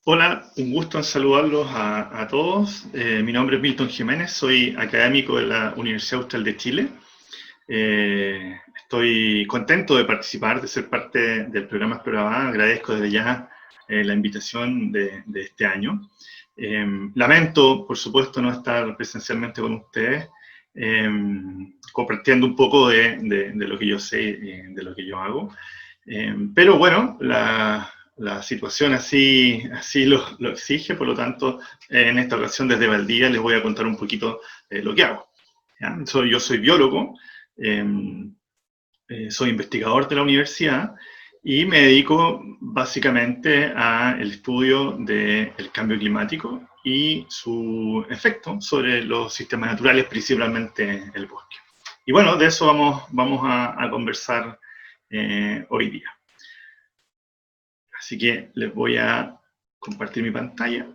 Hola, un gusto en saludarlos a todos. Mi nombre es Milton Jiménez, soy académico de la Universidad Austral de Chile. Estoy contento de participar, de ser parte del programa Explora. Agradezco desde ya la invitación de este año. Lamento, por supuesto, no estar presencialmente con ustedes, compartiendo un poco de lo que yo sé y de lo que yo hago. Pero bueno, la situación así lo exige, por lo tanto, en esta ocasión desde Valdivia les voy a contar un poquito lo que hago. ¿Ya? Yo soy biólogo, eh, soy investigador de la universidad y me dedico básicamente al estudio del cambio climático y su efecto sobre los sistemas naturales, principalmente el bosque. Y bueno, de eso vamos a conversar hoy día. Así que les voy a compartir mi pantalla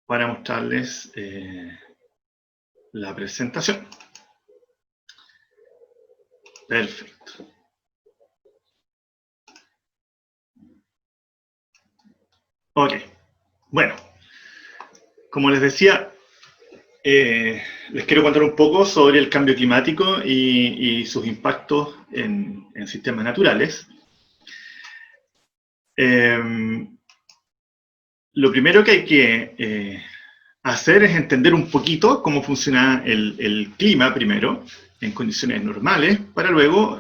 para mostrarles la presentación. Perfecto. Ok. Bueno, como les decía, les quiero contar un poco sobre el cambio climático y sus impactos en sistemas naturales. Lo primero que hay que hacer es entender un poquito cómo funciona el clima primero, en condiciones normales, para luego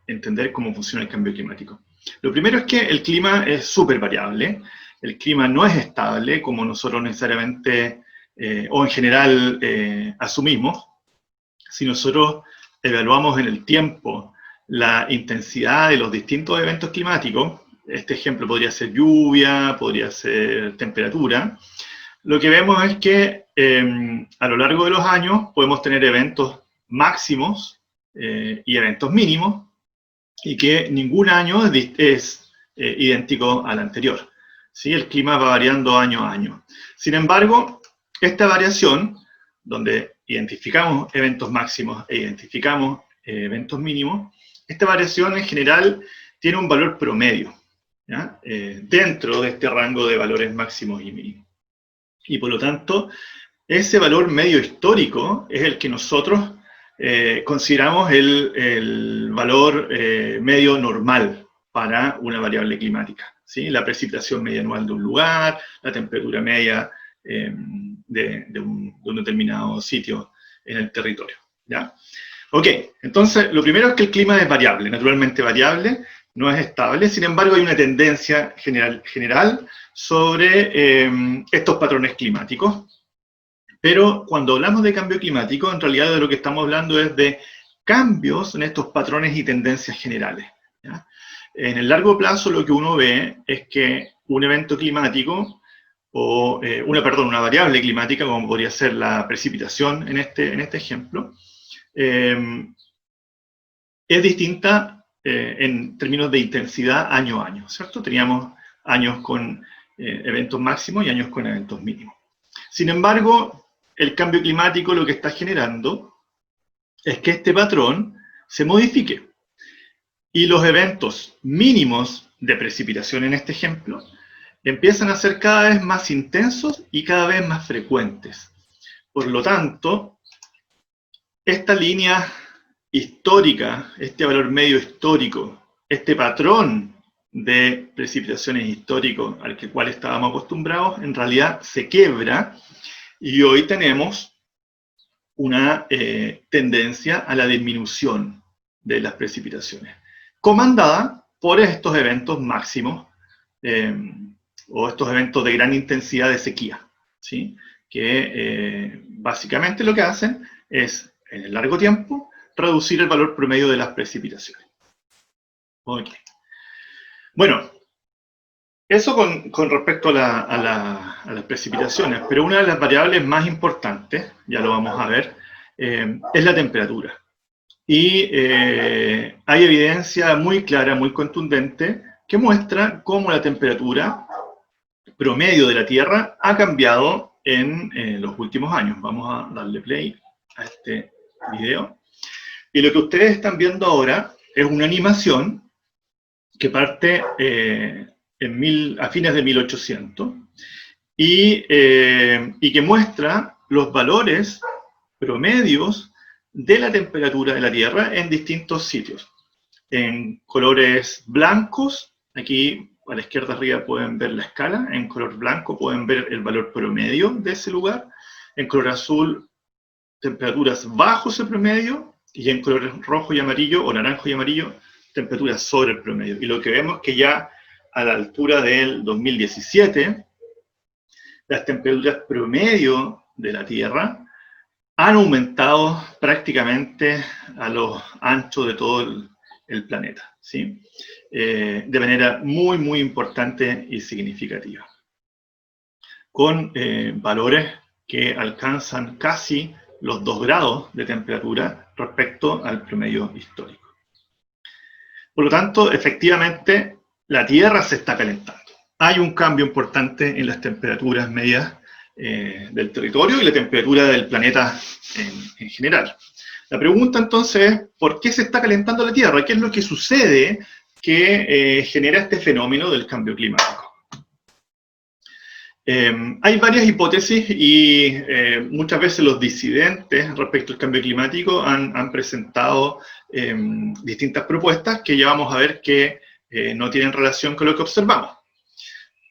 entender cómo funciona el cambio climático. Lo primero es que el clima es súper variable, el clima no es estable como nosotros necesariamente o en general asumimos. Si nosotros evaluamos en el tiempo la intensidad de los distintos eventos climáticos, este ejemplo podría ser lluvia, podría ser temperatura, lo que vemos es que a lo largo de los años podemos tener eventos máximos y eventos mínimos, y que ningún año es idéntico al anterior. ¿Sí? El clima va variando año a año. Sin embargo, esta variación, donde identificamos eventos máximos e identificamos eventos mínimos, esta variación en general tiene un valor promedio, dentro de este rango de valores máximos y mínimos. Y por lo tanto, ese valor medio histórico es el que nosotros consideramos el valor medio normal para una variable climática. ¿Sí? La precipitación media anual de un lugar, la temperatura media de un determinado sitio en el territorio. ¿Ya? Ok, entonces lo primero es que el clima es variable, naturalmente variable, no es estable, sin embargo hay una tendencia general sobre estos patrones climáticos. Pero cuando hablamos de cambio climático, en realidad de lo que estamos hablando es de cambios en estos patrones y tendencias generales. ¿Ya? En el largo plazo lo que uno ve es que un evento climático o una variable climática, como podría ser la precipitación en este ejemplo, es distinta en términos de intensidad año a año, ¿cierto? Teníamos años con eventos máximos y años con eventos mínimos. Sin embargo, el cambio climático lo que está generando es que este patrón se modifique y los eventos mínimos de precipitación en este ejemplo empiezan a ser cada vez más intensos y cada vez más frecuentes. Por lo tanto, esta línea histórica, este valor medio histórico, este patrón de precipitaciones histórico al cual estábamos acostumbrados, en realidad se quiebra y hoy tenemos una tendencia a la disminución de las precipitaciones, comandada por estos eventos máximos o estos eventos de gran intensidad de sequía, ¿sí? Que básicamente lo que hacen es, en el largo tiempo, reducir el valor promedio de las precipitaciones. Ok. Bueno, eso con respecto a las precipitaciones, pero una de las variables más importantes, ya lo vamos a ver, es la temperatura. Y hay evidencia muy clara, muy contundente, que muestra cómo la temperatura promedio de la Tierra ha cambiado en los últimos años. Vamos a darle play a este video. Y lo que ustedes están viendo ahora es una animación que parte a fines de 1800, y que muestra los valores promedios de la temperatura de la Tierra en distintos sitios. En colores blancos, aquí a la izquierda arriba pueden ver la escala, en color blanco pueden ver el valor promedio de ese lugar, en color azul temperaturas bajo ese promedio, y en colores rojo y amarillo, o naranjo y amarillo, temperaturas sobre el promedio. Y lo que vemos es que ya a la altura del 2017, las temperaturas promedio de la Tierra han aumentado prácticamente a lo ancho de todo el planeta, ¿sí? De manera muy, muy importante y significativa, con valores que alcanzan casi los 2 grados de temperatura respecto al promedio histórico. Por lo tanto, efectivamente, la Tierra se está calentando. Hay un cambio importante en las temperaturas medias del territorio y la temperatura del planeta en general. La pregunta entonces es, ¿por qué se está calentando la Tierra? ¿Qué es lo que sucede que genera este fenómeno del cambio climático? Hay varias hipótesis y muchas veces los disidentes respecto al cambio climático han presentado distintas propuestas que ya vamos a ver que no tienen relación con lo que observamos.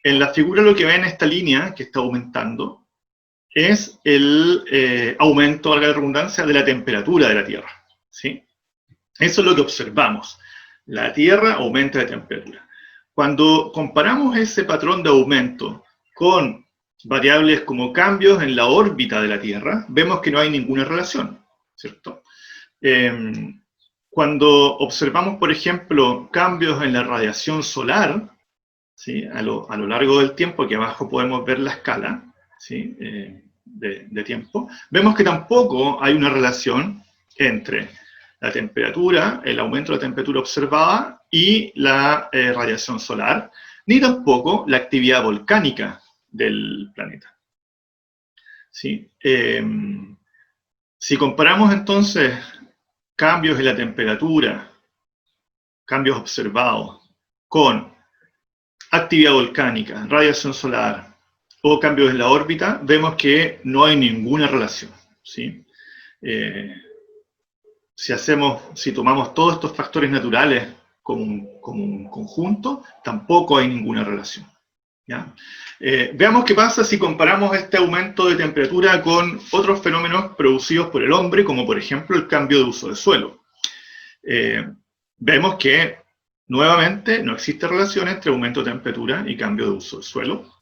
En la figura lo que ven, esta línea que está aumentando, es el aumento, valga la redundancia, de la temperatura de la Tierra, ¿sí? Eso es lo que observamos. La Tierra aumenta de temperatura. Cuando comparamos ese patrón de aumento con variables como cambios en la órbita de la Tierra, vemos que no hay ninguna relación, ¿cierto? Cuando observamos, por ejemplo, cambios en la radiación solar, ¿sí? a lo largo del tiempo, que abajo podemos ver la escala, ¿sí? de tiempo, vemos que tampoco hay una relación entre la temperatura, el aumento de la temperatura observada y la radiación solar, ni tampoco la actividad volcánica del planeta. ¿Sí? Si comparamos entonces cambios en la temperatura, cambios observados, con actividad volcánica, radiación solar o cambios en la órbita, vemos que no hay ninguna relación, ¿sí? Si tomamos todos estos factores naturales como un conjunto, tampoco hay ninguna relación, ¿ya? Veamos qué pasa si comparamos este aumento de temperatura con otros fenómenos producidos por el hombre, como por ejemplo el cambio de uso de suelo. Vemos que nuevamente no existe relación entre aumento de temperatura y cambio de uso de suelo.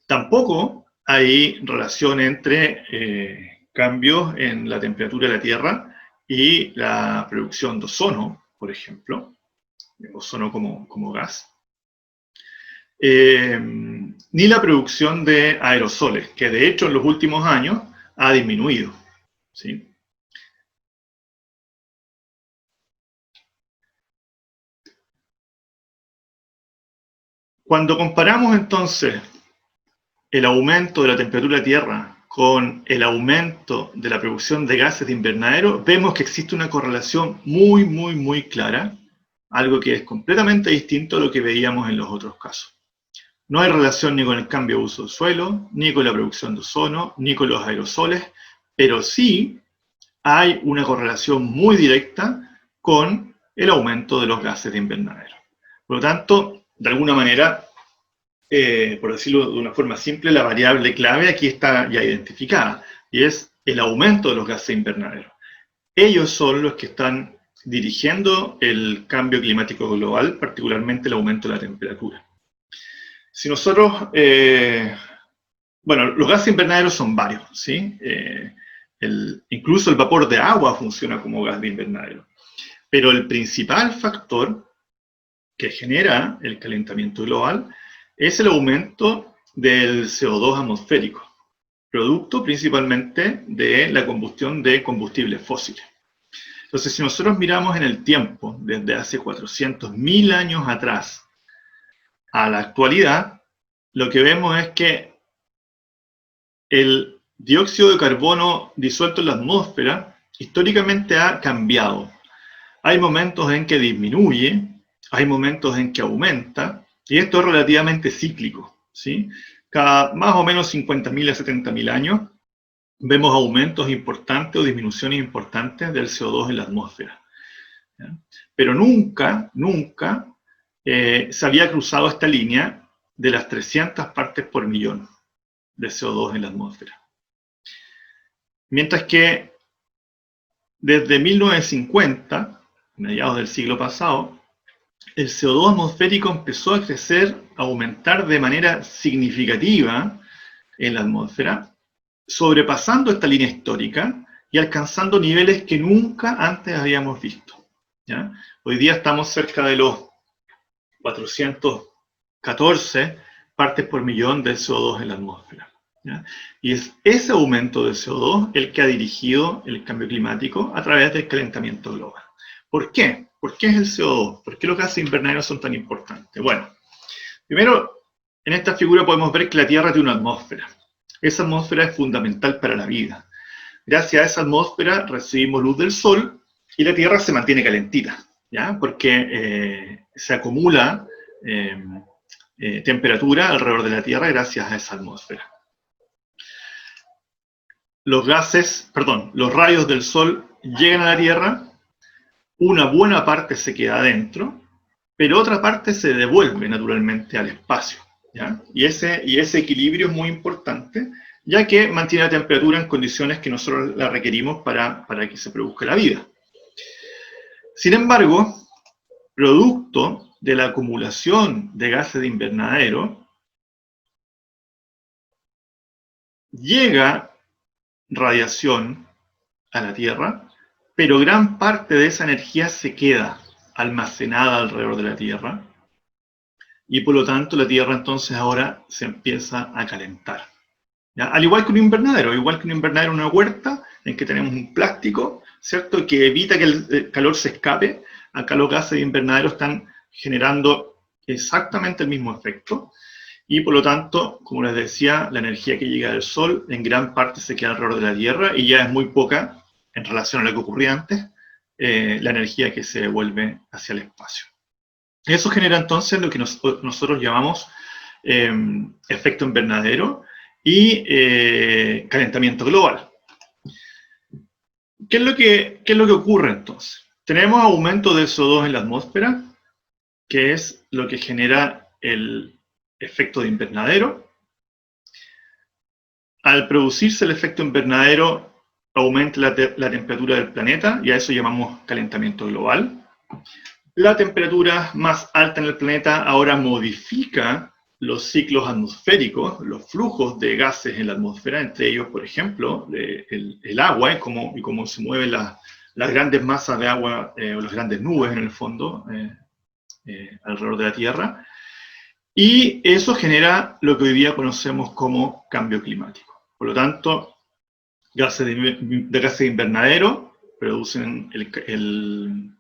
Tampoco hay relación entre cambios en la temperatura de la Tierra y la producción de ozono, por ejemplo, ozono como gas. Ni la producción de aerosoles, que de hecho en los últimos años ha disminuido, ¿sí? Cuando comparamos entonces el aumento de la temperatura de la Tierra con el aumento de la producción de gases de invernadero, vemos que existe una correlación muy, muy, muy clara, algo que es completamente distinto a lo que veíamos en los otros casos. No hay relación ni con el cambio de uso del suelo, ni con la producción de ozono, ni con los aerosoles, pero sí hay una correlación muy directa con el aumento de los gases de invernadero. Por lo tanto, de alguna manera, por decirlo de una forma simple, la variable clave aquí está ya identificada, y es el aumento de los gases de invernadero. Ellos son los que están dirigiendo el cambio climático global, particularmente el aumento de la temperatura. Si nosotros, bueno, los gases invernaderos son varios, ¿sí? Incluso el vapor de agua funciona como gas de invernadero. Pero el principal factor que genera el calentamiento global es el aumento del CO2 atmosférico, producto principalmente de la combustión de combustibles fósiles. Entonces, si nosotros miramos en el tiempo, desde hace 400.000 años atrás a la actualidad, lo que vemos es que el dióxido de carbono disuelto en la atmósfera históricamente ha cambiado. Hay momentos en que disminuye, hay momentos en que aumenta, Y esto es relativamente cíclico, ¿sí? Cada más o menos 50.000 a 70.000 años vemos aumentos importantes o disminuciones importantes del CO2 en la atmósfera, ¿ya? Pero nunca, nunca se había cruzado esta línea de las 300 partes por millón de CO2 en la atmósfera. Mientras que desde 1950, mediados del siglo pasado, el CO2 atmosférico empezó a crecer, a aumentar de manera significativa en la atmósfera, sobrepasando esta línea histórica y alcanzando niveles que nunca antes habíamos visto, ¿ya? Hoy día estamos cerca de los 414 partes por millón de CO2 en la atmósfera, ¿ya? Y es ese aumento de CO2 el que ha dirigido el cambio climático a través del calentamiento global. ¿Por qué? ¿Por qué es el CO2? ¿Por qué los gases invernaderos son tan importantes? Bueno, primero, en esta figura podemos ver que la Tierra tiene una atmósfera. Esa atmósfera es fundamental para la vida. Gracias a esa atmósfera recibimos luz del Sol y la Tierra se mantiene calentita, ¿ya? Porque se acumula temperatura alrededor de la Tierra gracias a esa atmósfera. Los rayos del Sol llegan a la Tierra, una buena parte se queda adentro, pero otra parte se devuelve naturalmente al espacio, ¿ya? Y ese equilibrio es muy importante, ya que mantiene la temperatura en condiciones que nosotros la requerimos para que se produzca la vida. Sin embargo, producto de la acumulación de gases de invernadero, llega radiación a la Tierra, pero gran parte de esa energía se queda almacenada alrededor de la Tierra, y por lo tanto la Tierra entonces ahora se empieza a calentar, ¿ya? Al igual que un invernadero, en una huerta en que tenemos un plástico, ¿cierto?, que evita que el calor se escape. Acá los gases de invernadero están generando exactamente el mismo efecto, y por lo tanto, como les decía, la energía que llega del Sol en gran parte se queda alrededor de la Tierra, y ya es muy poca en relación a lo que ocurría antes, la energía que se devuelve hacia el espacio. Eso genera entonces lo que nosotros llamamos efecto invernadero y calentamiento global. ¿Qué es lo que ocurre entonces? Tenemos aumento del CO2 en la atmósfera, que es lo que genera el efecto de invernadero. Al producirse el efecto invernadero, aumenta la temperatura del planeta, y a eso llamamos calentamiento global. La temperatura más alta en el planeta ahora modifica los ciclos atmosféricos, los flujos de gases en la atmósfera, entre ellos, por ejemplo, el agua y cómo se mueven las grandes masas de agua, o las grandes nubes en el fondo, alrededor de la Tierra. Y eso genera lo que hoy día conocemos como cambio climático. Por lo tanto, gases de invernadero producen el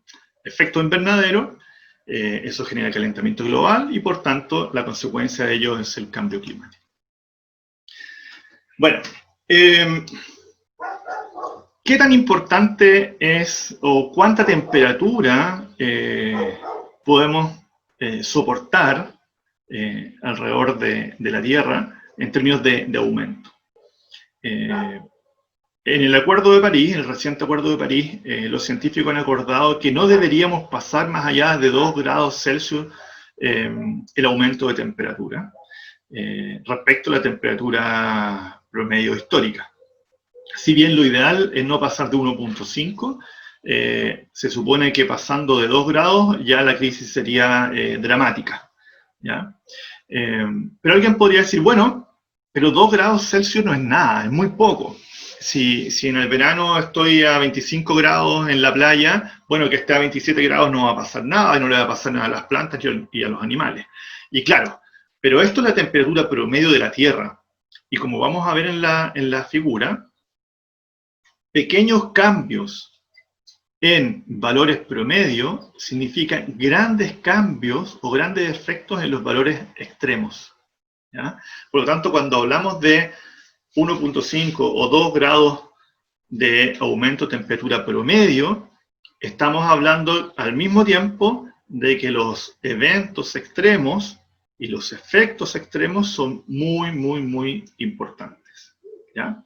efecto invernadero, eso genera calentamiento global y por tanto la consecuencia de ello es el cambio climático. Bueno, ¿qué tan importante es o cuánta temperatura podemos soportar alrededor de la Tierra en términos de aumento? En el Acuerdo de París, en el reciente Acuerdo de París, los científicos han acordado que no deberíamos pasar más allá de 2 grados Celsius el aumento de temperatura respecto a la temperatura promedio histórica. Si bien lo ideal es no pasar de 1.5, se supone que pasando de 2 grados ya la crisis sería dramática, ¿ya? Pero alguien podría decir, bueno, pero 2 grados Celsius no es nada, es muy poco. Si en el verano estoy a 25 grados en la playa, bueno, que esté a 27 grados no va a pasar nada, y no le va a pasar nada a las plantas y a los animales. Y claro, pero esto es la temperatura promedio de la Tierra. Y como vamos a ver en la figura, pequeños cambios en valores promedio significan grandes cambios o grandes efectos en los valores extremos, ¿ya? Por lo tanto, cuando hablamos de 1.5 o 2 grados de aumento de temperatura promedio, estamos hablando al mismo tiempo de que los eventos extremos y los efectos extremos son muy, muy, muy importantes, ¿ya?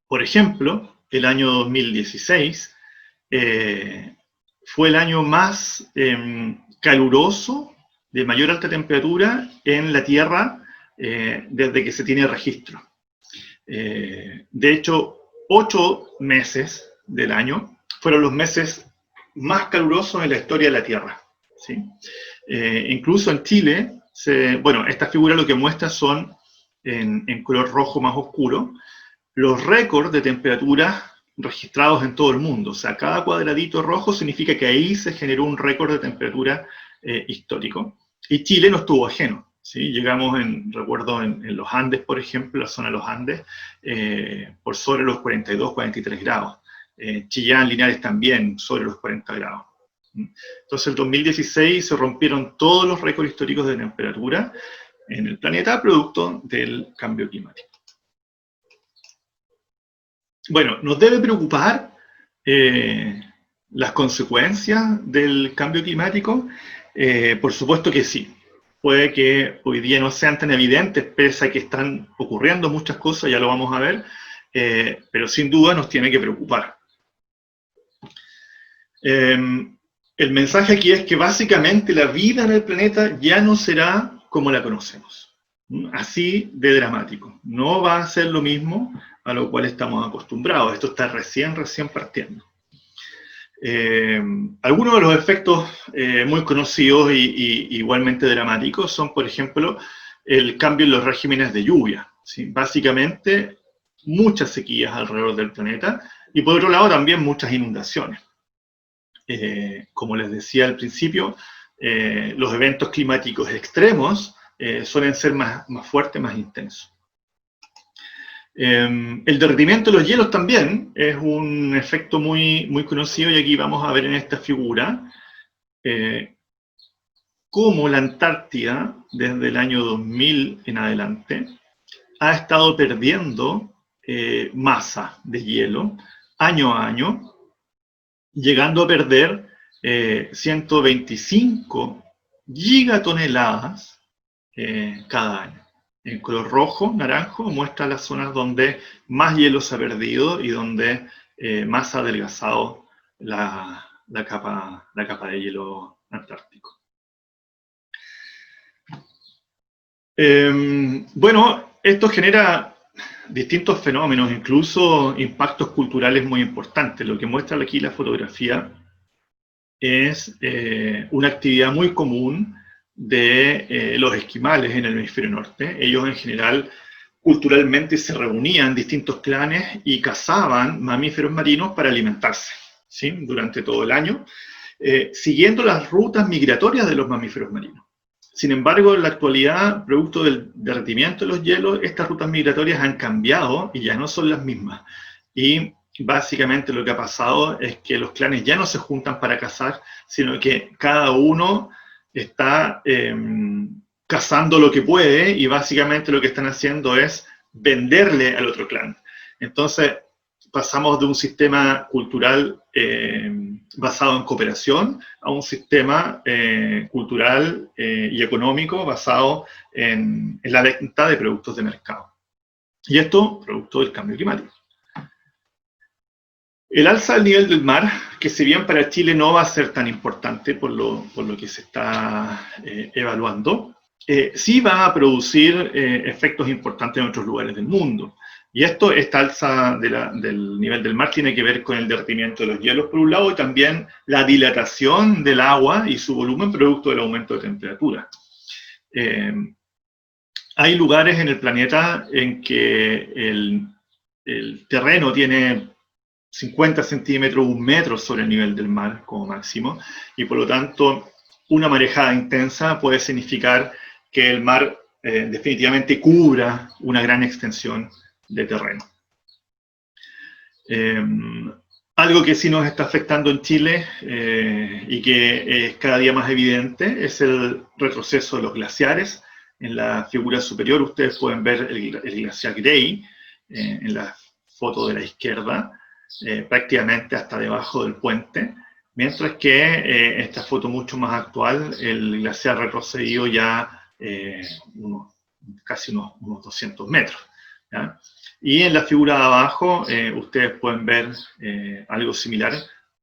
Por ejemplo, el año 2016 fue el año más caluroso, de mayor alta temperatura en la Tierra desde que se tiene registro. De hecho, 8 meses del año fueron los meses más calurosos en la historia de la Tierra, ¿sí? Incluso en Chile, bueno, esta figura lo que muestra son, en color rojo más oscuro, los récords de temperatura registrados en todo el mundo. O sea, cada cuadradito rojo significa que ahí se generó un récord de temperatura histórico. Y Chile no estuvo ajeno, ¿sí? Llegamos, recuerdo, en los Andes, por ejemplo, la zona de los Andes, por sobre los 42, 43 grados. Chillán, Linares también, sobre los 40 grados. Entonces, en 2016 se rompieron todos los récords históricos de temperatura en el planeta, producto del cambio climático. Bueno, ¿nos debe preocupar las consecuencias del cambio climático? Por supuesto que sí. Puede que hoy día no sean tan evidentes, pese a que están ocurriendo muchas cosas, ya lo vamos a ver, pero sin duda nos tiene que preocupar. El mensaje aquí es que básicamente la vida en el planeta ya no será como la conocemos. Así de dramático. No va a ser lo mismo a lo cual estamos acostumbrados. Esto está recién partiendo. Algunos de los efectos muy conocidos y igualmente dramáticos son, por ejemplo, el cambio en los regímenes de lluvia, ¿sí? Básicamente, muchas sequías alrededor del planeta y, por otro lado, también muchas inundaciones. Como les decía al principio, los eventos climáticos extremos suelen ser más fuertes, más intensos. El derretimiento de los hielos también es un efecto muy, muy conocido, y aquí vamos a ver en esta figura cómo la Antártida, desde el año 2000 en adelante, ha estado perdiendo masa de hielo año a año, llegando a perder 125 gigatoneladas cada año. En color rojo, naranjo, muestra las zonas donde más hielo se ha perdido y donde más ha adelgazado la capa de hielo antártico. Bueno, esto genera distintos fenómenos, incluso impactos culturales muy importantes. Lo que muestra aquí la fotografía es una actividad muy común de los esquimales en el hemisferio norte. Ellos en general culturalmente se reunían distintos clanes y cazaban mamíferos marinos para alimentarse, ¿sí? Durante todo el año, siguiendo las rutas migratorias de los mamíferos marinos. Sin embargo, en la actualidad, producto del derretimiento de los hielos, estas rutas migratorias han cambiado y ya no son las mismas. Y básicamente lo que ha pasado es que los clanes ya no se juntan para cazar, sino que cada uno está cazando lo que puede, y básicamente lo que están haciendo es venderle al otro clan. Entonces pasamos de un sistema cultural basado en cooperación a un sistema cultural y económico basado en la venta de productos de mercado. Y esto producto del cambio climático. El alza del nivel del mar, que si bien para Chile no va a ser tan importante por lo que se está evaluando, sí va a producir efectos importantes en otros lugares del mundo. Y esta alza del nivel del mar tiene que ver con el derretimiento de los hielos por un lado, y también la dilatación del agua y su volumen producto del aumento de temperatura. Hay lugares en el planeta en que el terreno tiene 50 centímetros, 1 metro sobre el nivel del mar como máximo, y por lo tanto una marejada intensa puede significar que el mar definitivamente cubra una gran extensión de terreno. Algo que sí nos está afectando en Chile y que es cada día más evidente es el retroceso de los glaciares. En la figura superior ustedes pueden ver el glaciar Grey, en la foto de la izquierda, prácticamente hasta debajo del puente, Mientras que esta foto mucho más actual, el glaciar ha retrocedido ya casi unos 200 metros. ¿Ya? Y en la figura de abajo ustedes pueden ver algo similar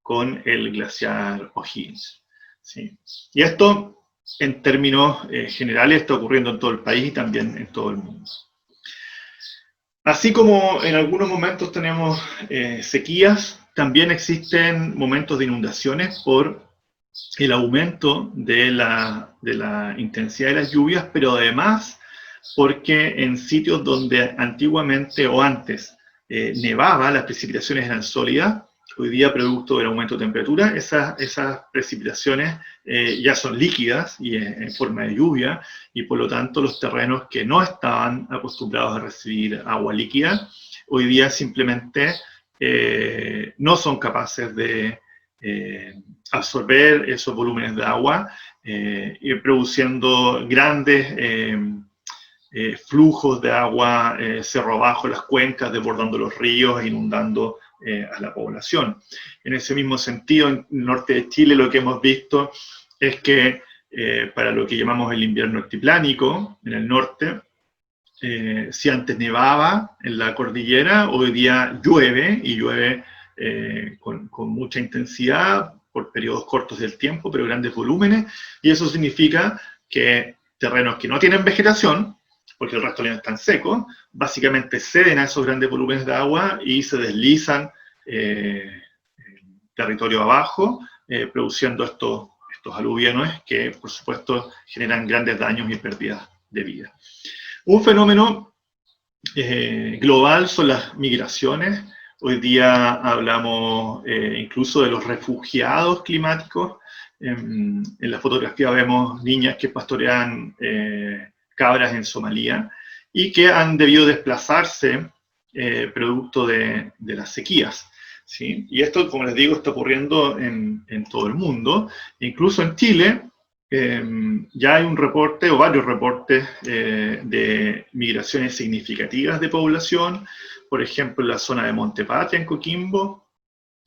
con el glaciar O'Higgins. ¿Sí? Y esto, en términos generales, está ocurriendo en todo el país y también en todo el mundo. Así como en algunos momentos tenemos sequías, también existen momentos de inundaciones por el aumento de la intensidad de las lluvias, pero además porque en sitios donde antiguamente o antes nevaba, las precipitaciones eran sólidas, hoy día producto del aumento de temperatura, esas precipitaciones ya son líquidas y en forma de lluvia, y por lo tanto los terrenos que no estaban acostumbrados a recibir agua líquida, hoy día simplemente no son capaces de absorber esos volúmenes de agua, produciendo grandes flujos de agua cerro abajo, las cuencas, desbordando los ríos, inundando a la población. En ese mismo sentido, en el norte de Chile lo que hemos visto es que para lo que llamamos el invierno altiplánico, en el norte, si antes nevaba en la cordillera, hoy día llueve, y llueve con mucha intensidad, por periodos cortos del tiempo, pero grandes volúmenes, y eso significa que terrenos que no tienen vegetación, porque el resto ya están secos, básicamente ceden a esos grandes volúmenes de agua y se deslizan territorio abajo, produciendo estos aluviones que, por supuesto, generan grandes daños y pérdidas de vida. Un fenómeno global son las migraciones. Hoy día hablamos incluso de los refugiados climáticos. En la fotografía vemos niñas que pastorean cabras en Somalia y que han debido desplazarse producto de las sequías. ¿Sí? Y esto, como les digo, está ocurriendo en todo el mundo. Incluso en Chile ya hay un reporte o varios reportes de migraciones significativas de población. Por ejemplo, en la zona de Montepatria, en Coquimbo,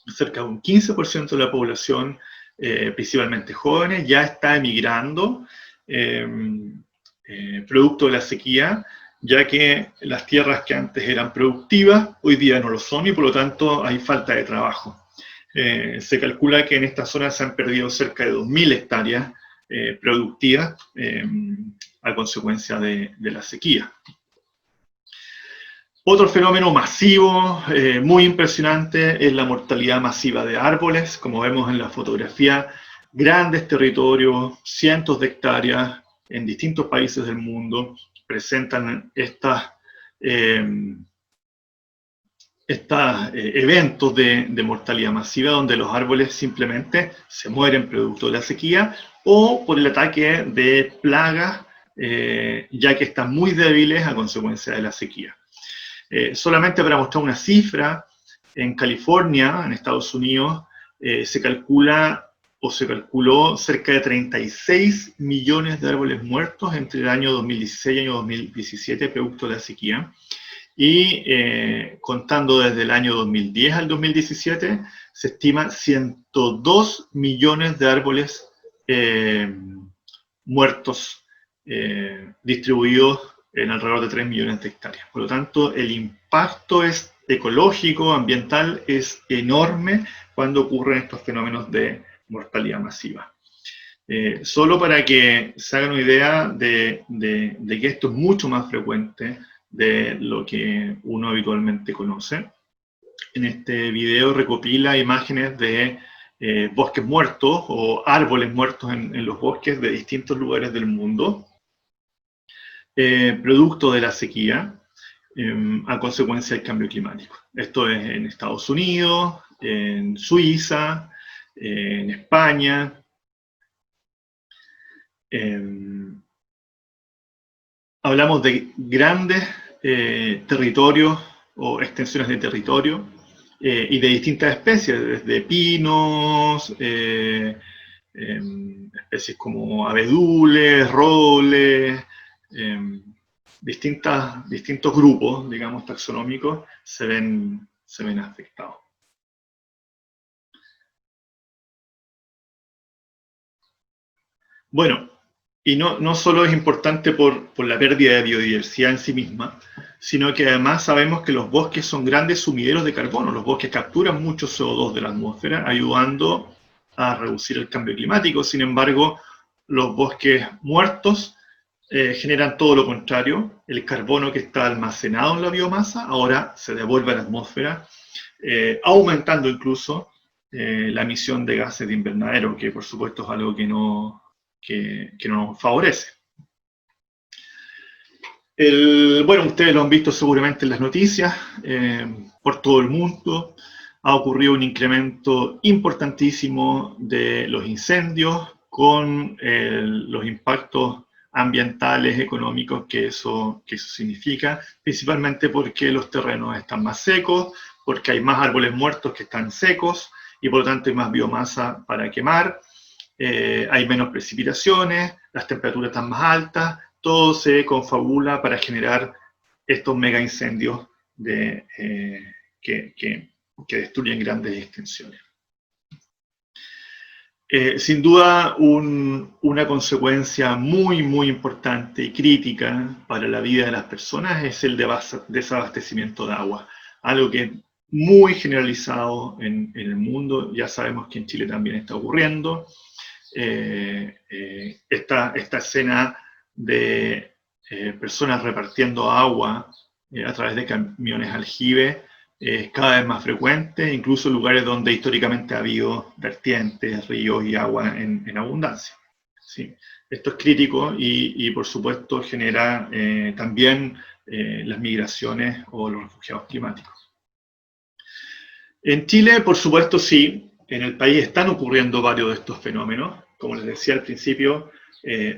cerca de un 15% de la población, principalmente jóvenes, ya está emigrando producto de la sequía, ya que las tierras que antes eran productivas, hoy día no lo son, y por lo tanto hay falta de trabajo. Se calcula que en esta zona se han perdido cerca de 2.000 hectáreas productivas a consecuencia de la sequía. Otro fenómeno masivo, muy impresionante, es la mortalidad masiva de árboles. Como vemos en la fotografía, grandes territorios, cientos de hectáreas en distintos países del mundo presentan estos eventos de mortalidad masiva, donde los árboles simplemente se mueren producto de la sequía o por el ataque de plagas, ya que están muy débiles a consecuencia de la sequía. Solamente para mostrar una cifra, en California, en Estados Unidos, se calcula o se calculó cerca de 36 millones de árboles muertos entre el año 2016 y el año 2017 producto de la sequía. Y contando desde el año 2010 al 2017, se estima 102 millones de árboles muertos distribuidos en alrededor de 3 millones de hectáreas. Por lo tanto, el impacto ecológico, ambiental, es enorme cuando ocurren estos fenómenos de mortalidad masiva. Solo para que se hagan una idea de que esto es mucho más frecuente de lo que uno habitualmente conoce. En este video recopila imágenes de bosques muertos o árboles muertos en los bosques de distintos lugares del mundo, producto de la sequía a consecuencia del cambio climático. Esto es en Estados Unidos, en Suiza, en España. Hablamos de grandes territorios o extensiones de territorio y de distintas especies, desde pinos, especies como abedules, robles, distintos grupos, digamos, taxonómicos se ven afectados. Bueno, y no solo es importante por la pérdida de biodiversidad en sí misma, sino que además sabemos que los bosques son grandes sumideros de carbono. Los bosques capturan mucho CO2 de la atmósfera, ayudando a reducir el cambio climático. Sin embargo, los bosques muertos generan todo lo contrario. El carbono que está almacenado en la biomasa ahora se devuelve a la atmósfera, aumentando incluso la emisión de gases de invernadero, que por supuesto es algo que no nos favorece. Bueno, ustedes lo han visto seguramente en las noticias, por todo el mundo ha ocurrido un incremento importantísimo de los incendios con los impactos ambientales, económicos que eso significa, principalmente porque los terrenos están más secos, porque hay más árboles muertos que están secos y por lo tanto hay más biomasa para quemar, hay menos precipitaciones, las temperaturas están más altas, todo se confabula para generar estos mega incendios que destruyen grandes extensiones. Sin duda, una consecuencia muy, muy importante y crítica para la vida de las personas es el desabastecimiento de agua, algo que es muy generalizado en el mundo. Ya sabemos que en Chile también está ocurriendo. Esta escena de personas repartiendo agua a través de camiones aljibe es cada vez más frecuente, incluso en lugares donde históricamente ha habido vertientes, ríos y agua en abundancia. ¿Sí? Esto es crítico y por supuesto genera también las migraciones o los refugiados climáticos. En Chile, por supuesto, sí, en el país están ocurriendo varios de estos fenómenos. Como les decía al principio,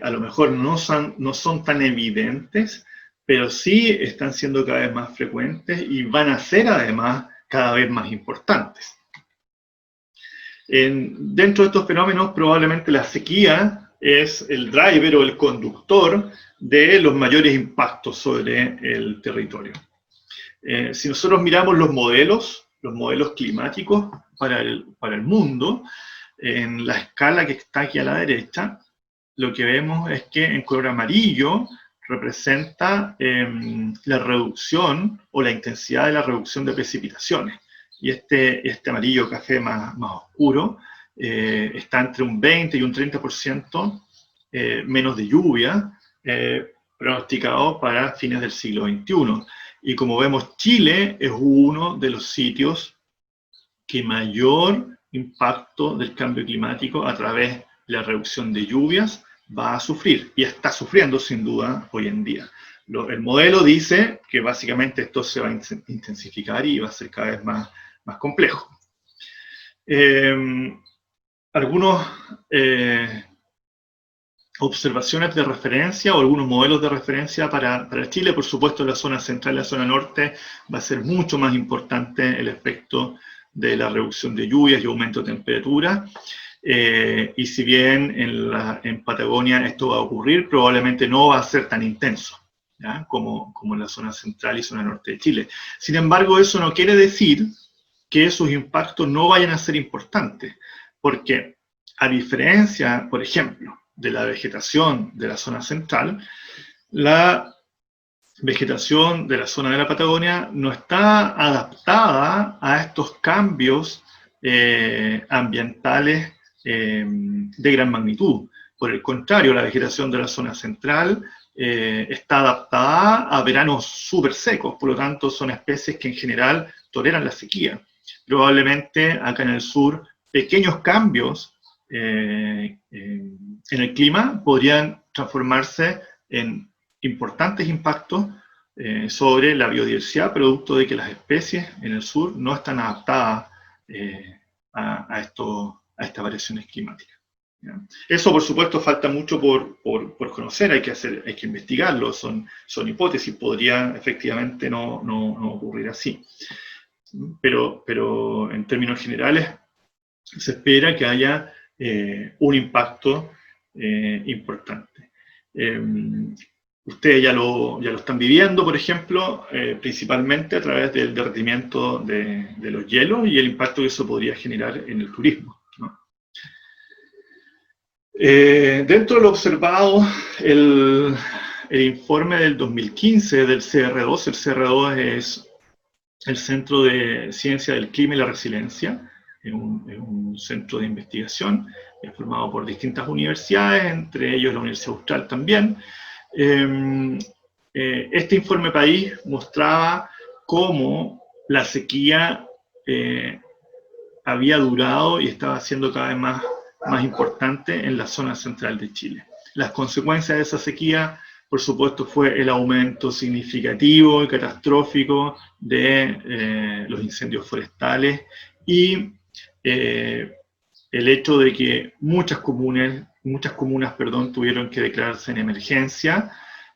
a lo mejor no son tan evidentes, pero sí están siendo cada vez más frecuentes y van a ser además cada vez más importantes. Dentro de estos fenómenos, probablemente la sequía es el driver o el conductor de los mayores impactos sobre el territorio. Si nosotros miramos los modelos climáticos para el mundo, en la escala que está aquí a la derecha, lo que vemos es que en color amarillo representa la reducción o la intensidad de la reducción de precipitaciones. Y este amarillo café más oscuro está entre un 20 y un 30% menos de lluvia pronosticado para fines del siglo XXI. Y como vemos, Chile es uno de los sitios que mayor impacto del cambio climático a través de la reducción de lluvias va a sufrir, y está sufriendo sin duda hoy en día. El modelo dice que básicamente esto se va a intensificar y va a ser cada vez más complejo. Algunos observaciones de referencia o algunos modelos de referencia para Chile. Por supuesto, la zona central y la zona norte va a ser mucho más importante el efecto de la reducción de lluvias y aumento de temperatura. Y si bien en Patagonia esto va a ocurrir, probablemente no va a ser tan intenso, ¿ya? Como en la zona central y zona norte de Chile. Sin embargo, eso no quiere decir que sus impactos no vayan a ser importantes, porque a diferencia, por ejemplo, de la vegetación de la zona central, la vegetación de la zona de la Patagonia no está adaptada a estos cambios ambientales de gran magnitud. Por el contrario, la vegetación de la zona central está adaptada a veranos súper secos, por lo tanto son especies que en general toleran la sequía. Probablemente acá en el sur, pequeños cambios en el clima podrían transformarse en importantes impactos sobre la biodiversidad, producto de que las especies en el sur no están adaptadas a estas variaciones climáticas. ¿Ya? Eso, por supuesto, falta mucho por conocer, hay que investigarlo, son hipótesis, podría efectivamente no ocurrir así. Pero en términos generales, se espera que haya un impacto importante. Ustedes ya lo están viviendo, por ejemplo, principalmente a través del derretimiento de los hielos y el impacto que eso podría generar en el turismo, ¿no? Dentro de lo observado, el informe del 2015 del CR2, el CR2 es el Centro de Ciencia del Clima y la Resiliencia, es un centro de investigación formado por distintas universidades, entre ellos la Universidad Austral también. Este informe país mostraba cómo la sequía había durado y estaba siendo cada vez más importante en la zona central de Chile. Las consecuencias de esa sequía, por supuesto, fue el aumento significativo y catastrófico de los incendios forestales y el hecho de que muchas comunas tuvieron que declararse en emergencia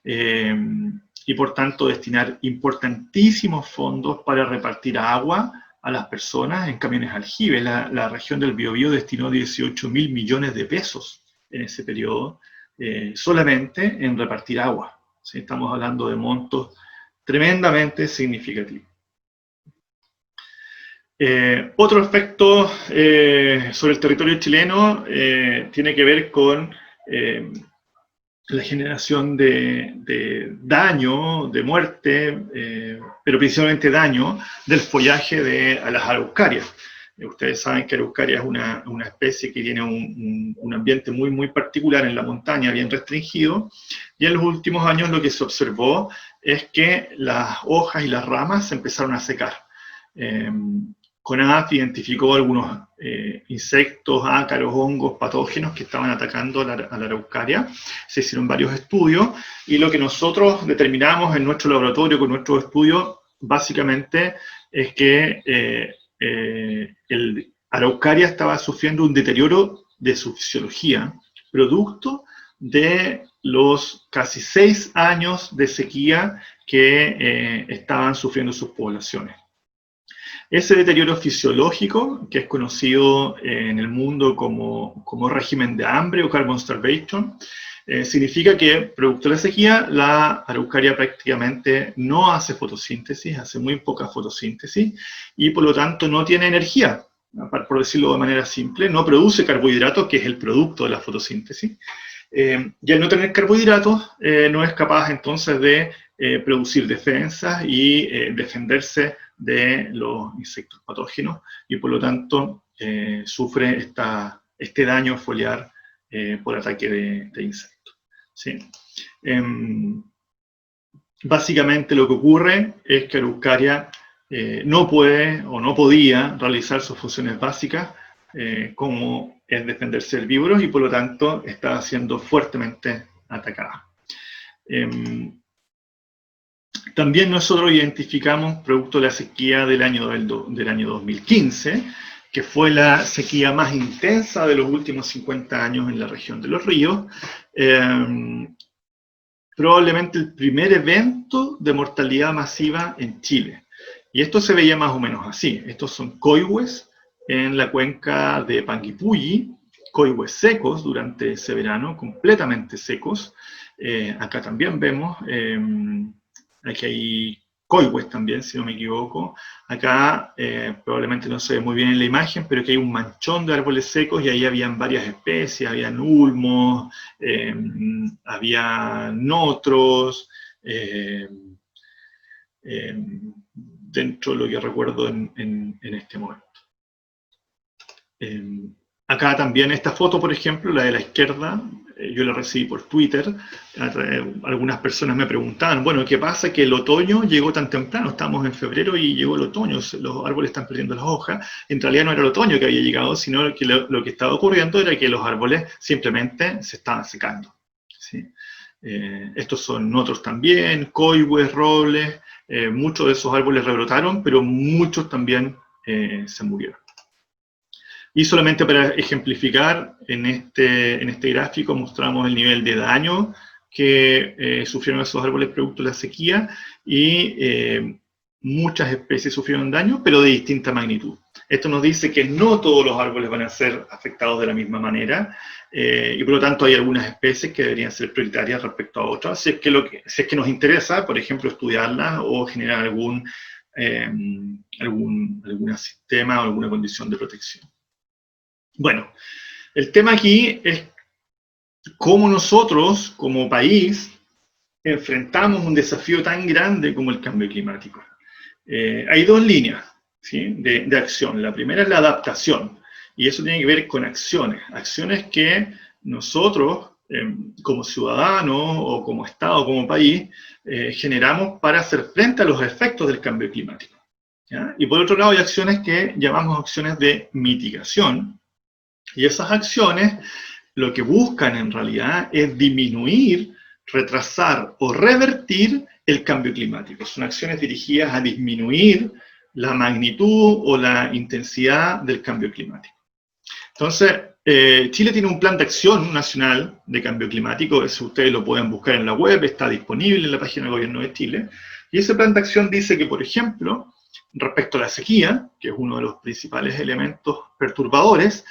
y por tanto destinar importantísimos fondos para repartir agua a las personas en camiones aljibes. La región del Biobío destinó 18.000 millones de pesos en ese periodo solamente en repartir agua. ¿Sí? Estamos hablando de montos tremendamente significativos. Otro aspecto sobre el territorio chileno tiene que ver con la generación de daño, de muerte, pero principalmente daño del follaje a las araucarias. Ustedes saben que araucaria es una especie que tiene un ambiente muy particular en la montaña, bien restringido, y en los últimos años lo que se observó es que las hojas y las ramas se empezaron a secar. CONAF identificó algunos insectos, ácaros, hongos, patógenos que estaban atacando a la araucaria. Se hicieron varios estudios y lo que nosotros determinamos en nuestro laboratorio con nuestros estudios básicamente es que el araucaria estaba sufriendo un deterioro de su fisiología, producto de los casi 6 años de sequía que estaban sufriendo sus poblaciones. Ese deterioro fisiológico, que es conocido en el mundo como régimen de hambre o carbon starvation, significa que, producto de la sequía, la araucaria prácticamente no hace fotosíntesis, hace muy poca fotosíntesis, y por lo tanto no tiene energía, por decirlo de manera simple, no produce carbohidratos, que es el producto de la fotosíntesis, y al no tener carbohidratos, no es capaz entonces de producir defensas y defenderse de los insectos patógenos y por lo tanto sufre este daño foliar por ataque de insectos. ¿Sí? Básicamente lo que ocurre es que Araucaria no puede o no podía realizar sus funciones básicas como es defenderse de herbívoros y por lo tanto está siendo fuertemente atacada. También nosotros identificamos, producto de la sequía del año 2015, que fue la sequía más intensa de los últimos 50 años en la región de los ríos, probablemente el primer evento de mortalidad masiva en Chile. Y esto se veía más o menos así. Estos son coihues en la cuenca de Panguipulli, coihues secos durante ese verano, completamente secos. Acá también vemos... aquí hay coihues también, si no me equivoco. Acá probablemente no se ve muy bien en la imagen, pero aquí hay un manchón de árboles secos y ahí habían varias especies, habían ulmos, había notros, dentro de lo que recuerdo en este momento. Acá también esta foto, por ejemplo, la de la izquierda, yo la recibí por Twitter. Algunas personas me preguntaban, bueno, ¿qué pasa que el otoño llegó tan temprano? Estamos en febrero y llegó el otoño, los árboles están perdiendo las hojas. En realidad no era el otoño que había llegado, sino que lo que estaba ocurriendo era que los árboles simplemente se estaban secando. ¿Sí? Estos son otros también, coihues, robles, muchos de esos árboles rebrotaron, pero muchos también se murieron. Y solamente para ejemplificar, en este gráfico mostramos el nivel de daño que sufrieron esos árboles producto de la sequía y muchas especies sufrieron daño, pero de distinta magnitud. Esto nos dice que no todos los árboles van a ser afectados de la misma manera y por lo tanto hay algunas especies que deberían ser prioritarias respecto a otras, si es que nos interesa, por ejemplo, estudiarlas o generar algún sistema o alguna condición de protección. Bueno, el tema aquí es cómo nosotros, como país, enfrentamos un desafío tan grande como el cambio climático. Hay dos líneas, ¿sí?, de acción. La primera es la adaptación, y eso tiene que ver con acciones. Acciones que nosotros, como ciudadanos o como Estado, como país, generamos para hacer frente a los efectos del cambio climático, ¿ya? Y por otro lado hay acciones que llamamos acciones de mitigación, y esas acciones lo que buscan en realidad es disminuir, retrasar o revertir el cambio climático. Son acciones dirigidas a disminuir la magnitud o la intensidad del cambio climático. Entonces, Chile tiene un plan de acción nacional de cambio climático, eso ustedes lo pueden buscar en la web, está disponible en la página del Gobierno de Chile, y ese plan de acción dice que, por ejemplo, respecto a la sequía, que es uno de los principales elementos perturbadores,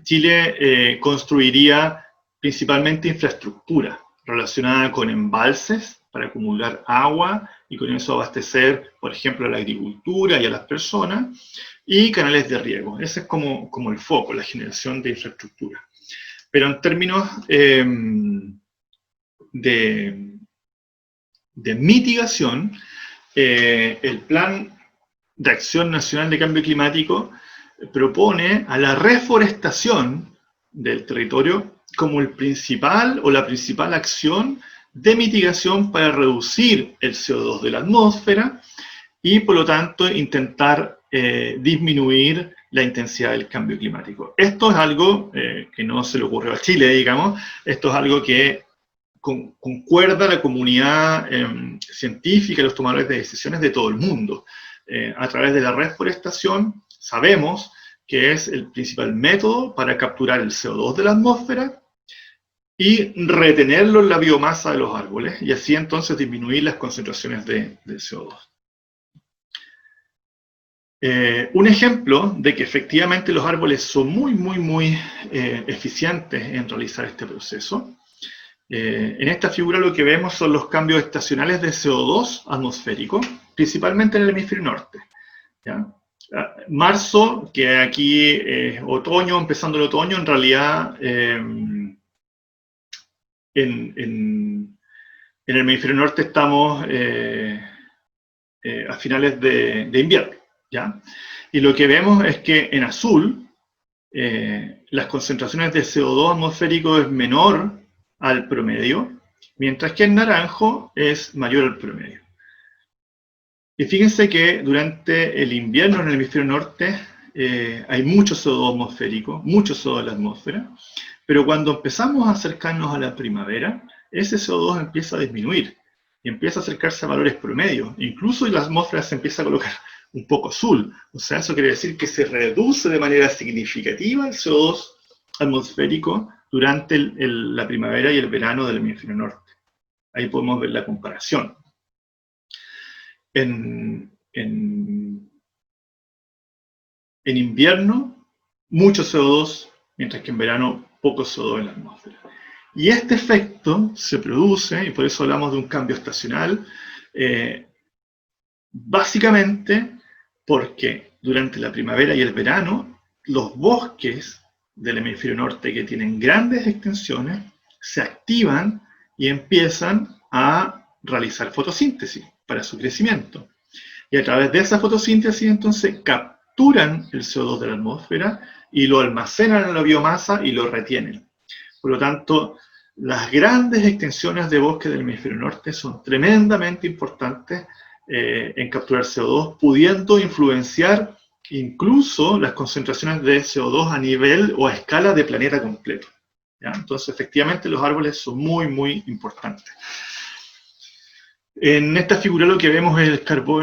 Chile construiría principalmente infraestructura relacionada con embalses para acumular agua y con eso abastecer, por ejemplo, a la agricultura y a las personas, y canales de riego. Ese es como el foco, la generación de infraestructura. Pero en términos de mitigación, el Plan de Acción Nacional de Cambio Climático propone a la reforestación del territorio como el principal o la principal acción de mitigación para reducir el CO2 de la atmósfera y, por lo tanto, intentar disminuir la intensidad del cambio climático. Esto es algo que no se le ocurrió a Chile, digamos, esto es algo que concuerda la comunidad científica y los tomadores de decisiones de todo el mundo. A través de la reforestación sabemos que es el principal método para capturar el CO2 de la atmósfera y retenerlo en la biomasa de los árboles, y así entonces disminuir las concentraciones de CO2. Un ejemplo de que efectivamente los árboles son muy eficientes en realizar este proceso. En esta figura lo que vemos son los cambios estacionales de CO2 atmosférico, principalmente en el hemisferio norte, ¿ya? Marzo, que aquí es otoño, empezando el otoño, en realidad en el hemisferio norte estamos a finales de invierno, ¿ya? Y lo que vemos es que en azul las concentraciones de CO2 atmosférico es menor al promedio, mientras que en naranjo es mayor al promedio. Y fíjense que durante el invierno en el hemisferio norte hay mucho CO2 atmosférico, mucho CO2 en la atmósfera, pero cuando empezamos a acercarnos a la primavera, ese CO2 empieza a disminuir y empieza a acercarse a valores promedios. Incluso la atmósfera se empieza a colocar un poco azul. O sea, eso quiere decir que se reduce de manera significativa el CO2 atmosférico durante la primavera y el verano del hemisferio norte. Ahí podemos ver la comparación. En invierno, mucho CO2, mientras que en verano, poco CO2 en la atmósfera. Y este efecto se produce, y por eso hablamos de un cambio estacional, básicamente porque durante la primavera y el verano, los bosques del hemisferio norte que tienen grandes extensiones se activan y empiezan a realizar fotosíntesis para su crecimiento. Y a través de esa fotosíntesis entonces capturan el CO2 de la atmósfera y lo almacenan en la biomasa y lo retienen. Por lo tanto, las grandes extensiones de bosque del hemisferio norte son tremendamente importantes en capturar CO2, pudiendo influenciar incluso las concentraciones de CO2 a nivel o a escala de planeta completo, ¿ya? Entonces, efectivamente, los árboles son muy importantes. En esta figura lo que vemos es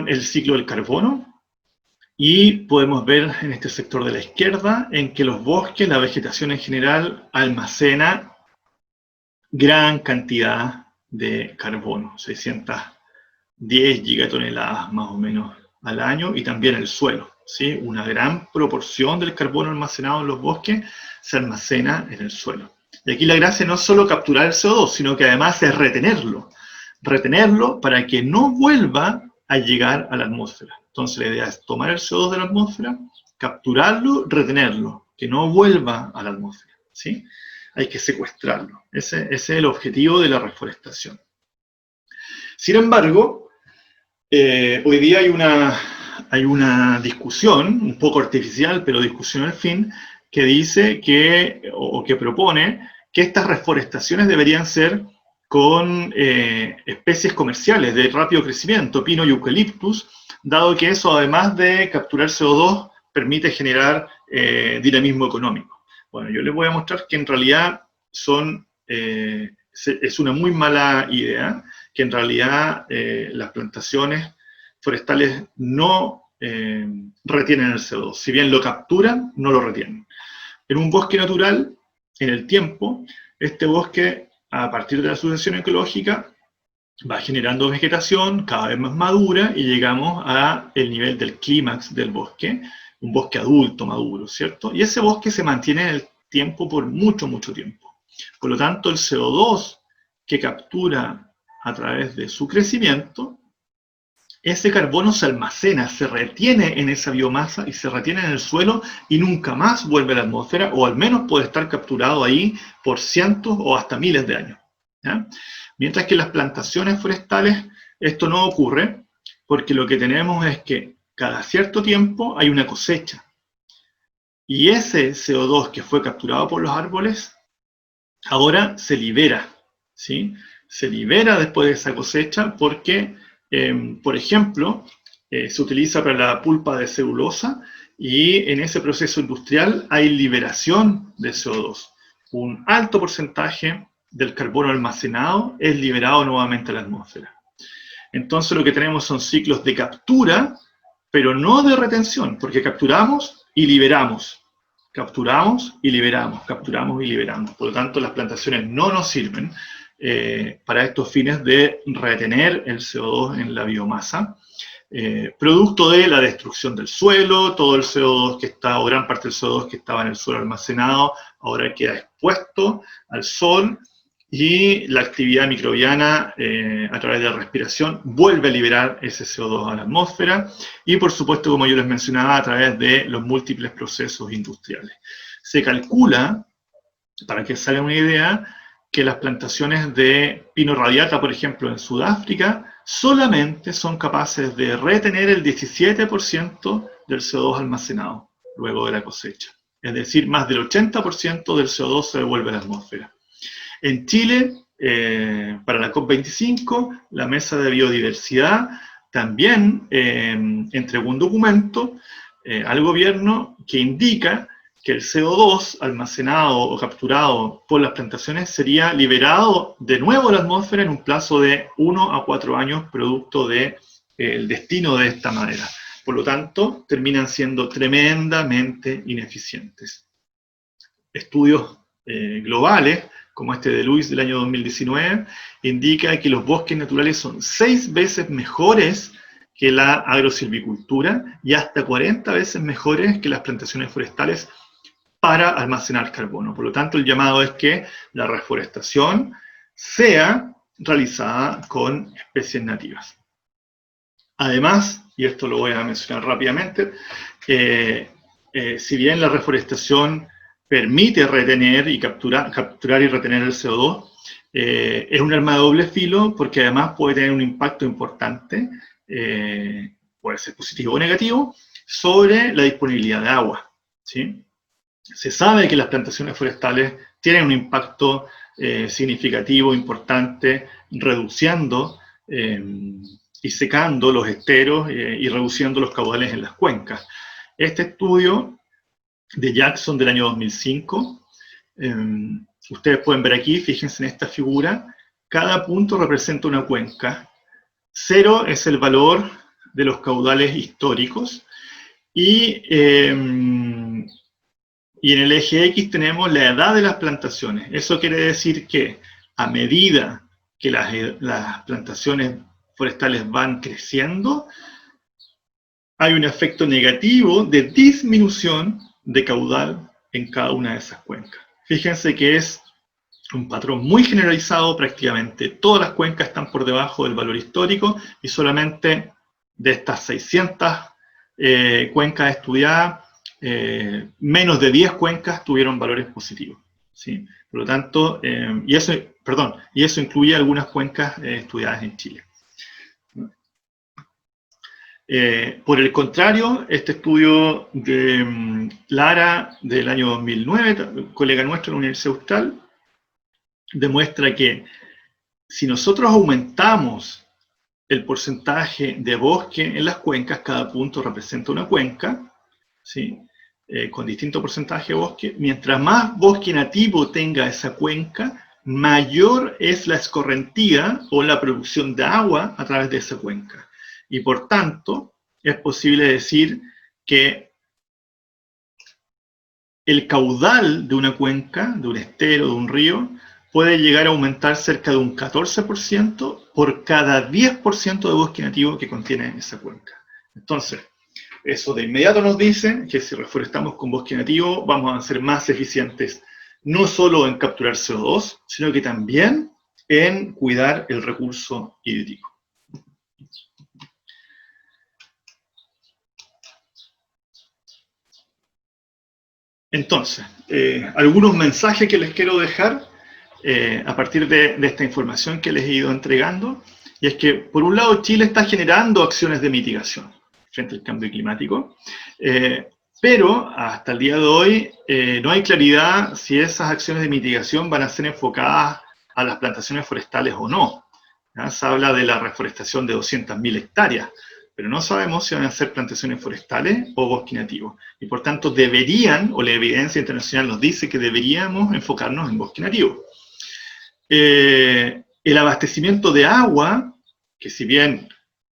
el ciclo del carbono, y podemos ver en este sector de la izquierda en que los bosques, la vegetación en general, almacena gran cantidad de carbono, 610 gigatoneladas más o menos al año, y también el suelo, ¿sí? Una gran proporción del carbono almacenado en los bosques se almacena en el suelo. Y aquí la gracia no es solo capturar el CO2, sino que además es retenerlo para que no vuelva a llegar a la atmósfera. Entonces la idea es tomar el CO2 de la atmósfera, capturarlo, retenerlo, que no vuelva a la atmósfera, ¿sí? hay que secuestrarlo. Ese es el objetivo de la reforestación. Sin embargo, hoy día hay una discusión, un poco artificial, pero discusión al fin, que dice que, o que propone, que estas reforestaciones deberían ser con especies comerciales de rápido crecimiento, pino y eucaliptus, dado que eso, además de capturar CO2, permite generar dinamismo económico. Bueno, yo les voy a mostrar que en realidad es una muy mala idea, que en realidad las plantaciones forestales no retienen el CO2. Si bien lo capturan, no lo retienen. En un bosque natural, en el tiempo, este bosque, a partir de la sucesión ecológica, va generando vegetación cada vez más madura y llegamos al nivel del clímax del bosque, un bosque adulto, maduro, ¿cierto? Y ese bosque se mantiene en el tiempo por mucho, mucho tiempo. Por lo tanto, el CO2 que captura a través de su crecimiento, ese carbono se almacena, se retiene en esa biomasa y se retiene en el suelo y nunca más vuelve a la atmósfera, o al menos puede estar capturado ahí por cientos o hasta miles de años, ¿ya? Mientras que en las plantaciones forestales esto no ocurre, porque lo que tenemos es que cada cierto tiempo hay una cosecha. Y ese CO2 que fue capturado por los árboles, ahora se libera, ¿sí? Se libera después de esa cosecha porque, por ejemplo, se utiliza para la pulpa de celulosa y en ese proceso industrial hay liberación de CO2. Un alto porcentaje del carbono almacenado es liberado nuevamente a la atmósfera. Entonces lo que tenemos son ciclos de captura, pero no de retención, porque capturamos y liberamos. Capturamos y liberamos, capturamos y liberamos. Por lo tanto, las plantaciones no nos sirven para estos fines de retener el CO2 en la biomasa, producto de la destrucción del suelo, todo el CO2 que está, o gran parte del CO2 que estaba en el suelo almacenado, ahora queda expuesto al sol, y la actividad microbiana a través de la respiración vuelve a liberar ese CO2 a la atmósfera y por supuesto, como yo les mencionaba, a través de los múltiples procesos industriales. Se calcula, para que se hagan una idea, que las plantaciones de pino radiata, por ejemplo, en Sudáfrica, solamente son capaces de retener el 17% del CO2 almacenado luego de la cosecha. Es decir, más del 80% del CO2 se devuelve a la atmósfera. En Chile, para la COP25, la Mesa de Biodiversidad también entregó un documento al gobierno que indica que el CO2 almacenado o capturado por las plantaciones sería liberado de nuevo a la atmósfera en un plazo de 1 a 4 años, producto del destino de esta madera. Por lo tanto, terminan siendo tremendamente ineficientes. Estudios globales, como este de Luis del año 2019, indica que los bosques naturales son 6 veces mejores que la agrosilvicultura y hasta 40 veces mejores que las plantaciones forestales para almacenar carbono. Por lo tanto, el llamado es que la reforestación sea realizada con especies nativas. Además, y esto lo voy a mencionar rápidamente, si bien la reforestación permite retener y capturar y retener el CO2, es un arma de doble filo porque además puede tener un impacto importante, puede ser positivo o negativo, sobre la disponibilidad de agua, ¿sí? Se sabe que las plantaciones forestales tienen un impacto significativo, importante, reduciendo y secando los esteros y reduciendo los caudales en las cuencas. Este estudio de Jackson del año 2005, ustedes pueden ver aquí, fíjense en esta figura, cada punto representa una cuenca. 0 es el valor de los caudales históricos y en el eje X tenemos la edad de las plantaciones. Eso quiere decir que a medida que las plantaciones forestales van creciendo, hay un efecto negativo de disminución de caudal en cada una de esas cuencas. Fíjense que es un patrón muy generalizado, prácticamente todas las cuencas están por debajo del valor histórico y solamente de estas 600 cuencas estudiadas, menos de 10 cuencas tuvieron valores positivos. ¿sí? Por lo tanto, y eso incluye algunas cuencas estudiadas en Chile. Por el contrario, este estudio de Lara del año 2009, colega nuestro en la Universidad Austral, demuestra que si nosotros aumentamos el porcentaje de bosque en las cuencas, cada punto representa una cuenca, ¿sí? Con distinto porcentaje de bosque, mientras más bosque nativo tenga esa cuenca, mayor es la escorrentía o la producción de agua a través de esa cuenca. Y por tanto, es posible decir que el caudal de una cuenca, de un estero, de un río, puede llegar a aumentar cerca de un 14% por cada 10% de bosque nativo que contiene esa cuenca. Entonces, eso de inmediato nos dice que si reforestamos con bosque nativo vamos a ser más eficientes no solo en capturar CO2, sino que también en cuidar el recurso hídrico. Entonces, algunos mensajes que les quiero dejar a partir de esta información que les he ido entregando, y es que, por un lado, Chile está generando acciones de mitigación frente al cambio climático, pero hasta el día de hoy no hay claridad si esas acciones de mitigación van a ser enfocadas a las plantaciones forestales o no. ¿Ya? Se habla de la reforestación de 200.000 hectáreas, pero no sabemos si van a ser plantaciones forestales o bosque nativo. Y por tanto deberían, o la evidencia internacional nos dice que deberíamos enfocarnos en bosque nativo. El abastecimiento de agua, que si bien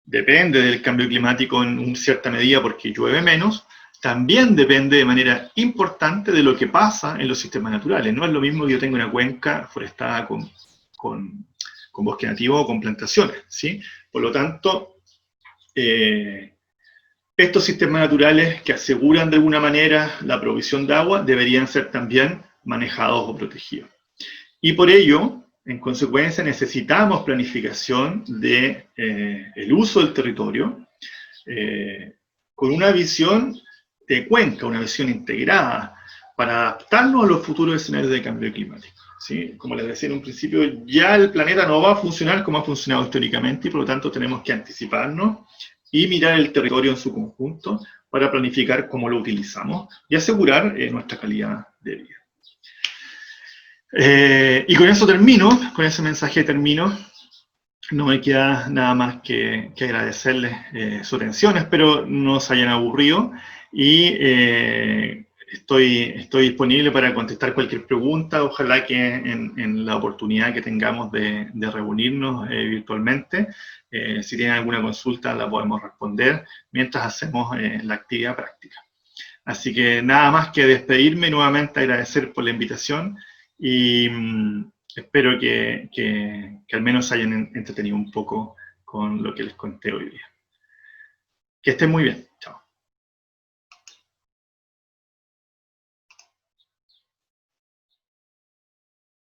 depende del cambio climático en cierta medida porque llueve menos, también depende de manera importante de lo que pasa en los sistemas naturales. No es lo mismo que yo tenga una cuenca forestada con bosque nativo o con plantaciones, ¿sí? Por lo tanto, estos sistemas naturales que aseguran de alguna manera la provisión de agua deberían ser también manejados o protegidos. Y por ello, en consecuencia, necesitamos planificación de el uso del territorio con una visión de cuenca, una visión integrada, para adaptarnos a los futuros escenarios de cambio climático. ¿Sí? Como les decía en un principio, ya el planeta no va a funcionar como ha funcionado históricamente y por lo tanto tenemos que anticiparnos y mirar el territorio en su conjunto para planificar cómo lo utilizamos y asegurar nuestra calidad de vida. Y con eso termino, con ese mensaje termino. No me queda nada más que agradecerles su atención, espero no se hayan aburrido y estoy disponible para contestar cualquier pregunta, ojalá que en la oportunidad que tengamos de reunirnos virtualmente, si tienen alguna consulta la podemos responder mientras hacemos la actividad práctica. Así que nada más que despedirme, nuevamente agradecer por la invitación y espero que al menos hayan entretenido un poco con lo que les conté hoy día. Que estén muy bien.